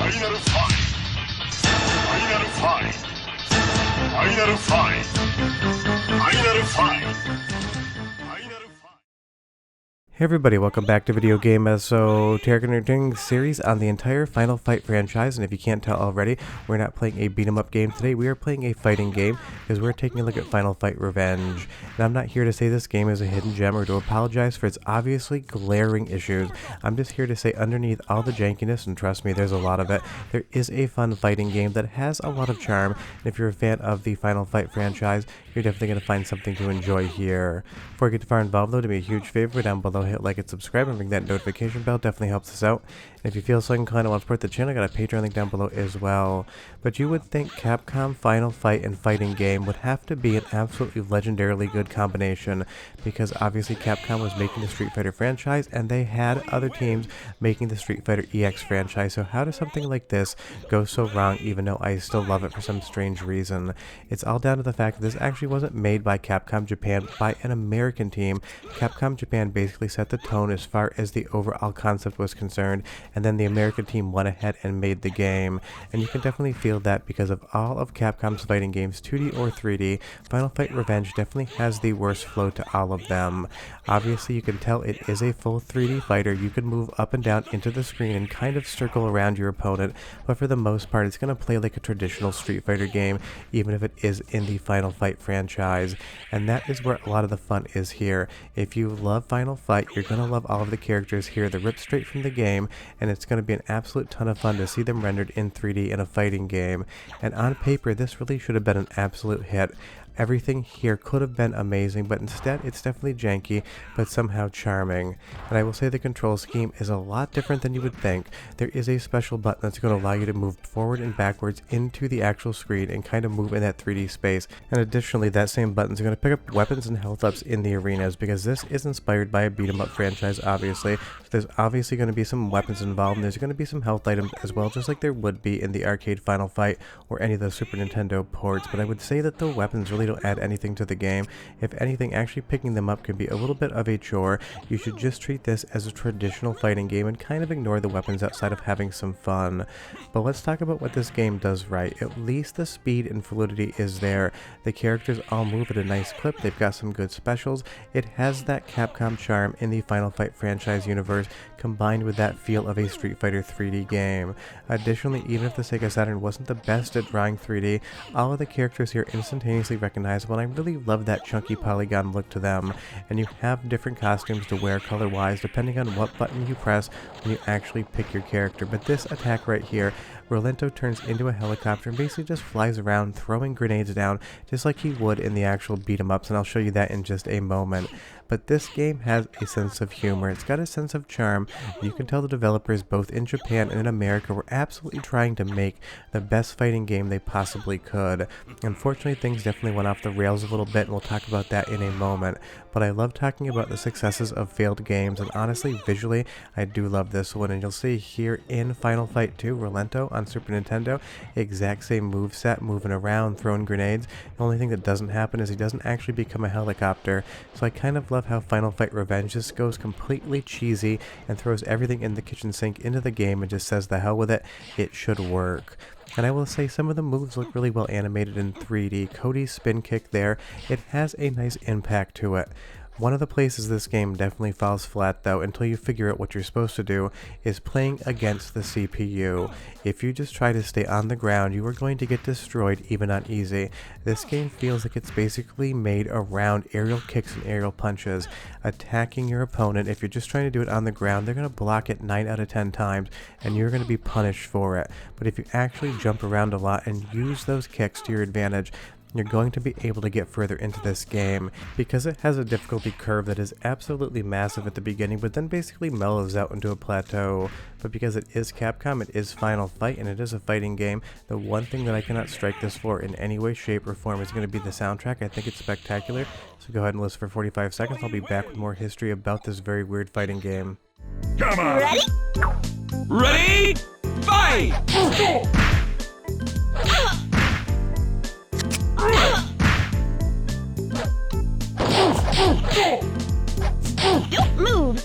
Final Fight! Final Fight! Final Fight! Final Fight! Final Fight! Hey everybody, welcome back to Video Game Esoteric Entertaining series on the entire Final Fight franchise, and if you can't tell already, we're not playing a beat 'em up game today, we are playing a fighting game, because we're taking a look at Final Fight Revenge. And I'm not here to say this game is a hidden gem or to apologize for its obviously glaring issues. I'm just here to say underneath all the jankiness, and trust me, there's a lot of it, there is a fun fighting game that has a lot of charm, and if you're a fan of the Final Fight franchise, you're definitely going to find something to enjoy here. Before I get too far involved though, do me a huge favor, down below hit like and subscribe and ring that notification bell, definitely helps us out. And if you feel so inclined to want to support the channel, I got a Patreon link down below as well. But you would think Capcom Final Fight and fighting game would have to be an absolutely legendarily good combination, because obviously Capcom was making the Street Fighter franchise and they had other teams making the Street Fighter EX franchise, so how does something like this go so wrong even though I still love it for some strange reason? It's all down to the fact that this actually wasn't made by Capcom Japan, by an American team. Capcom Japan basically set the tone as far as the overall concept was concerned, and then the American team went ahead and made the game. And you can definitely feel that because of all of Capcom's fighting games, 2D or 3D, Final Fight Revenge definitely has the worst flow to all of them. Obviously you can tell it is a full 3D fighter. You can move up and down into the screen and kind of circle around your opponent, but for the most part it's going to play like a traditional Street Fighter game, even if it is in the Final Fight franchise. And that is where a lot of the fun is here. If you love Final Fight, you're going to love all of the characters here. They're ripped straight from the game, and it's going to be an absolute ton of fun to see them rendered in 3D in a fighting game. And on paper, this really should have been an absolute hit. Everything here could have been amazing, but instead it's definitely janky, but somehow charming. And I will say the control scheme is a lot different than you would think. There is a special button that's going to allow you to move forward and backwards into the actual screen and kind of move in that 3D space. And additionally, that same button is going to pick up weapons and health ups in the arenas, because this is inspired by a beat 'em up franchise, obviously. So there's obviously going to be some weapons involved, and there's going to be some health items as well, just like there would be in the arcade Final Fight or any of the Super Nintendo ports. But I would say that the weapons really don't add anything to the game. If anything, actually picking them up can be a little bit of a chore. You should just treat this as a traditional fighting game and kind of ignore the weapons outside of having some fun. But let's talk about what this game does right. At least the speed and fluidity is there. The characters all move at a nice clip. They've got some good specials. It has that Capcom charm in the Final Fight franchise universe, combined with that feel of a Street Fighter 3D game. Additionally, even if the Sega Saturn wasn't the best at drawing 3D, all of the characters here instantaneously recognizable, and I really love that chunky polygon look to them. And you have different costumes to wear color-wise depending on what button you press when you actually pick your character. But this attack right here, Rolento turns into a helicopter and basically just flies around throwing grenades down just like he would in the actual beat 'em ups, and I'll show you that in just a moment. But this game has a sense of humor, it's got a sense of charm. You can tell the developers both in Japan and in America were absolutely trying to make the best fighting game they possibly could. Unfortunately, things definitely went off the rails a little bit, and we'll talk about that in a moment. But I love talking about the successes of failed games, and honestly, visually, I do love this one. And you'll see here in Final Fight 2, Rolento on Super Nintendo, exact same moveset, moving around, throwing grenades. The only thing that doesn't happen is he doesn't actually become a helicopter. So I kind of love how Final Fight Revenge just goes completely cheesy and throws everything in the kitchen sink into the game and just says the hell with it, it should work. And I will say some of the moves look really well animated in 3D. Cody's spin kick there, it has a nice impact to it. One of the places this game definitely falls flat though, until you figure out what you're supposed to do, is playing against the CPU. If you just try to stay on the ground, you are going to get destroyed even on easy. This game feels like it's basically made around aerial kicks and aerial punches. Attacking your opponent, if you're just trying to do it on the ground, they're going to block it 9 out of 10 times, and you're going to be punished for it. But if you actually jump around a lot and use those kicks to your advantage, you're going to be able to get further into this game, because it has a difficulty curve that is absolutely massive at the beginning, but then basically mellows out into a plateau. But because it is Capcom, it is Final Fight, and it is a fighting game, the one thing that I cannot strike this for in any way, shape, or form is going to be the soundtrack. I think it's spectacular, so go ahead and listen for 45 seconds. I'll be back with more history about this very weird fighting game. Come on! Ready? Ready? Fight! Don't move!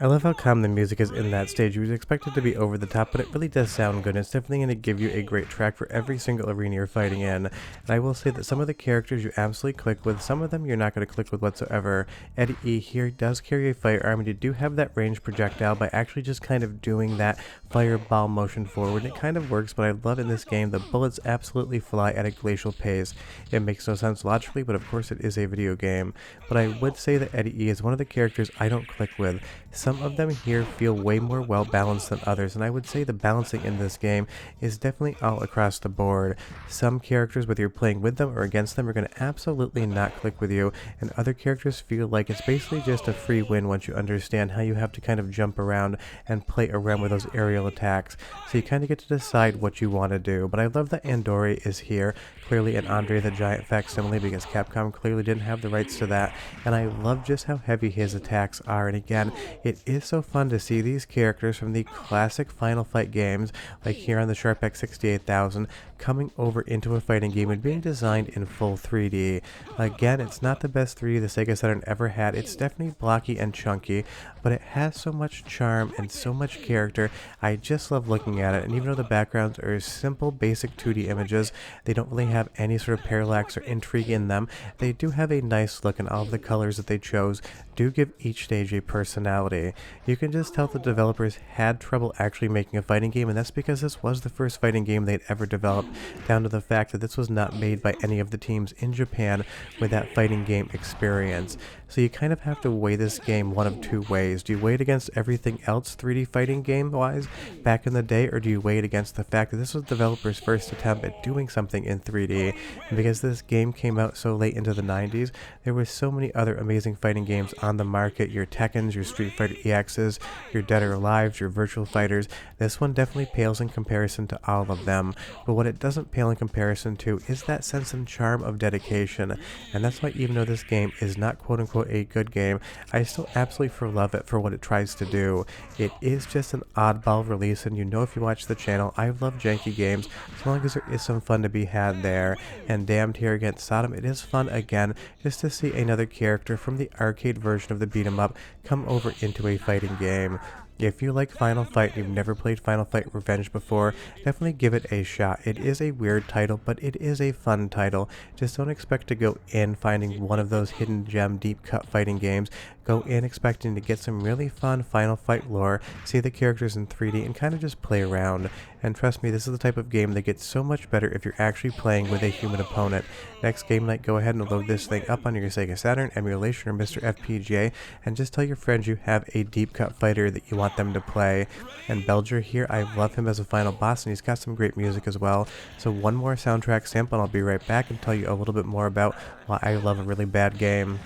love how calm the music is in that stage. You would expect it to be over the top, but it really does sound good. It's definitely going to give you a great track for every single arena you're fighting in. And I will say that some of the characters you absolutely click with, some of them you're not going to click with whatsoever. Eddie E here does carry a firearm, and you do have that ranged projectile by actually just kind of doing that fireball motion forward. It kind of works, but I love in this game the bullets absolutely fly at a glacial pace. It makes no sense logically, but of course it is a video game. But I would say that Eddie E is one of the characters I don't click with. Some of them here feel way more well balanced than others, and I would say the balancing in this game is definitely all across the board. Some characters, whether you're playing with them or against them, are going to absolutely not click with you, and other characters feel like it's basically just a free win once you understand how you have to kind of jump around and play around with those aerial attacks. So you kind of get to decide what you want to do. But I love that Andori is here, clearly an Andre the Giant facsimile, because Capcom clearly didn't have the rights to that, and I love just how heavy his attacks are. And again, it is so fun to see these characters from the classic Final Fight games, like here on the Sharp X68000, coming over into a fighting game and being designed in full 3D. Again, it's not the best 3D the Sega Saturn ever had. It's definitely blocky and chunky, but it has so much charm and so much character. I just love looking at it, and even though the backgrounds are simple, basic 2D images, they don't really have any sort of parallax or intrigue in them. They do have a nice look, and all of the colors that they chose do give each stage a personality. You can just tell the developers had trouble actually making a fighting game, and that's because this was the first fighting game they'd ever developed, down to the fact that this was not made by any of the teams in Japan with that fighting game experience. So you kind of have to weigh this game one of two ways. Do you weigh it against everything else 3D fighting game wise back in the day, or do you weigh it against the fact that this was the developer's first attempt at doing something in 3D? And because this game came out so late into the 90s, there were so many other amazing fighting games on the market. Your Tekkens, your Street Fighter EXs, your Dead or Alives, your Virtua Fighters. This one definitely pales in comparison to all of them. But what it doesn't pale in comparison to is that sense and charm of dedication. And that's why, even though this game is not quote-unquote a good game, I still absolutely love it for what it tries to do. It is just an oddball release, and you know, if you watch the channel, I love janky games so long as there is some fun to be had there. And Damned here against Sodom, it is fun again just to see another character from the arcade version of the beat 'em up come over into a fighting game. If you like Final Fight and you've never played Final Fight Revenge before, definitely give it a shot. It is a weird title, but it is a fun title. Just don't expect to go in finding one of those hidden gem deep cut fighting games. Go in expecting to get some really fun Final Fight lore, see the characters in 3D, and kind of just play around. And trust me, this is the type of game that gets so much better if you're actually playing with a human opponent. Next game night, go ahead and load this thing up on your Sega Saturn, emulation, or Mr. FPGA, and just tell your friends you have a deep cut fighter that you want them to play. And Belger here, I love him as a final boss, and he's got some great music as well. So one more soundtrack sample, and I'll be right back and tell you a little bit more about why I love a really bad game.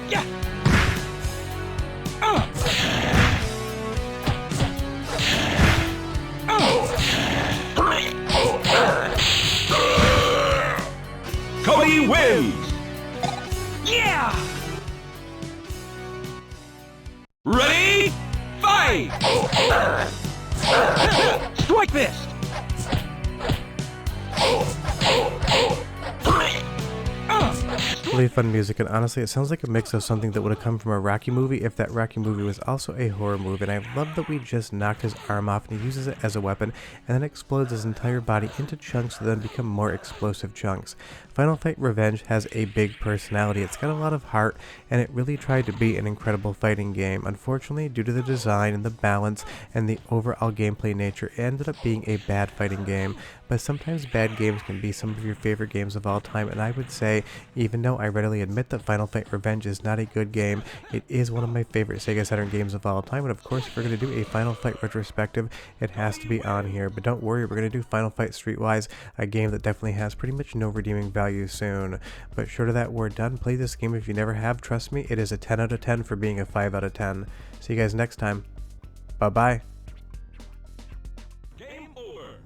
Yeah. Cody wins. Yeah. Ready? Fight! Strike fist! Really fun music, and honestly it sounds like a mix of something that would have come from a Rocky movie if that Rocky movie was also a horror movie. And I love that we just knocked his arm off and he uses it as a weapon and then explodes his entire body into chunks that then become more explosive chunks. Final Fight Revenge has a big personality. It's got a lot of heart, and it really tried to be an incredible fighting game. Unfortunately, due to the design and the balance and the overall gameplay nature, it ended up being a bad fighting game. But sometimes bad games can be some of your favorite games of all time, and I would say, even though I readily admit that Final Fight Revenge is not a good game, it is one of my favorite Sega Saturn games of all time. And of course, if we're going to do a Final Fight retrospective, it has to be on here. But don't worry, we're going to do Final Fight Streetwise, a game that definitely has pretty much no redeeming value soon. But short of that, we're done. Play this game if you never have. Trust me, it is a 10 out of 10 for being a 5 out of 10. See you guys next time. Bye-bye. Game over.